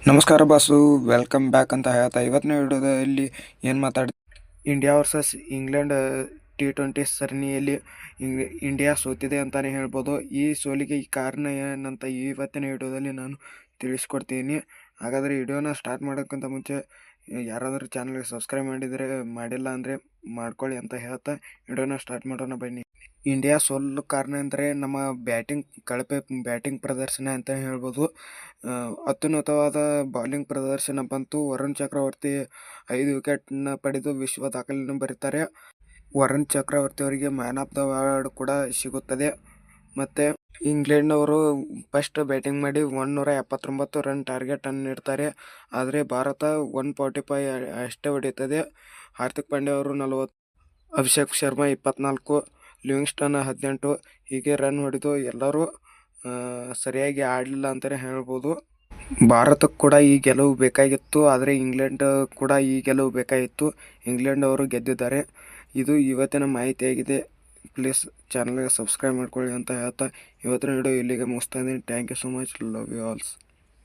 ನಮಸ್ಕಾರ boss, welcome back ಅಂತ ಹೇಳ್ತಾ ಇವತ್ತಿನ ವಿಡಿಯೋದಲ್ಲಿ ಏನು ಇಂಡಿಯಾ ವರ್ಸಸ್ ಇಂಗ್ಲೆಂಡ್ T20 ಸರಣಿಯಲ್ಲಿ ಇಂಡಿಯಾ ಸೋತಿದೆ ಅಂತಲೇ ಹೇಳ್ಬೋದು. ಈ ಸೋಲಿಗೆ ಕಾರಣ ಏನಂತ ಇವತ್ತಿನ ವಿಡಿಯೋದಲ್ಲಿ ನಾನು ತಿಳಿಸ್ಕೊಡ್ತೀನಿ. ಹಾಗಾದರೆ ವಿಡಿಯೋನ ಸ್ಟಾರ್ಟ್ ಮಾಡೋಕ್ಕಿಂತ ಮುಂಚೆ ಯಾರಾದರೂ ಚಾನಲ್ಗೆ ಸಬ್ಸ್ಕ್ರೈಬ್ ಮಾಡಿಲ್ಲ ಅಂದರೆ ಮಾಡ್ಕೊಳ್ಳಿ ಅಂತ ಹೇಳ್ತಾ ವಿಡಿಯೋನ ಸ್ಟಾರ್ಟ್ ಮಾಡೋಣ ಬನ್ನಿ. ಇಂಡಿಯಾ ಸೋಲಲು ಕಾರಣ ಅಂದರೆ ನಮ್ಮ ಕಳಪೆ ಬ್ಯಾಟಿಂಗ್ ಪ್ರದರ್ಶನ ಅಂತ ಹೇಳ್ಬೋದು. ಅತ್ಯುನ್ನತವಾದ ಬೌಲಿಂಗ್ ಪ್ರದರ್ಶನ ಬಂತು. ವರುಣ್ ಚಕ್ರವರ್ತಿ 5 ವಿಕೆಟ್ನ ಪಡೆದು ವಿಶ್ವ ದಾಖಲೆಯನ್ನು ಬರೀತಾರೆ. ವರುಣ್ ಚಕ್ರವರ್ತಿ ಅವರಿಗೆ ಮ್ಯಾನ್ ಆಫ್ ದ ಅವಾರ್ಡ್ ಕೂಡ ಸಿಗುತ್ತದೆ. ಮತ್ತು ಇಂಗ್ಲೆಂಡ್ನವರು ಫಸ್ಟ್ ಬ್ಯಾಟಿಂಗ್ ಮಾಡಿ 179 ರನ್ ಟಾರ್ಗೆಟನ್ನು ನೀಡ್ತಾರೆ. ಆದರೆ ಭಾರತ 145 ಅಷ್ಟೇ ಹೊಡೆಯುತ್ತದೆ. ಹಾರ್ದಿಕ್ ಪಾಂಡ್ಯ ಅವರು 40, ಅಭಿಷೇಕ್ ಶರ್ಮಾ 24, ಲಿವಿಂಗ್ಸ್ಟನ್ 18 ಹೀಗೆ ರನ್ ಹೊಡೆದು ಎಲ್ಲರೂ ಸರಿಯಾಗಿ ಆಡಲಿಲ್ಲ ಅಂತಲೇ ಹೇಳ್ಬೋದು. ಭಾರತಕ್ಕೆ ಕೂಡ ಈ ಗೆಲುವು ಬೇಕಾಗಿತ್ತು, ಆದರೆ ಇಂಗ್ಲೆಂಡ್ ಕೂಡ ಈ ಗೆಲುವು ಬೇಕಾಗಿತ್ತು. ಇಂಗ್ಲೆಂಡ್ ಅವರು ಗೆದ್ದಿದ್ದಾರೆ. ಇದು ಇವತ್ತಿನ ಮಾಹಿತಿಯಾಗಿದೆ. ಪ್ಲೀಸ್ ಚಾನಲ್ಗೆ ಸಬ್ಸ್ಕ್ರೈಬ್ ಮಾಡ್ಕೊಳ್ಳಿ ಅಂತ ಹೇಳ್ತಾ ಇವತ್ತಿನ ವಿಡಿಯೋ ಇಲ್ಲಿಗೆ ಮುಗಿಸ್ತಾ ಇದ್ದೀನಿ. Thank you so much. Love you ಆಲ್ಸ್.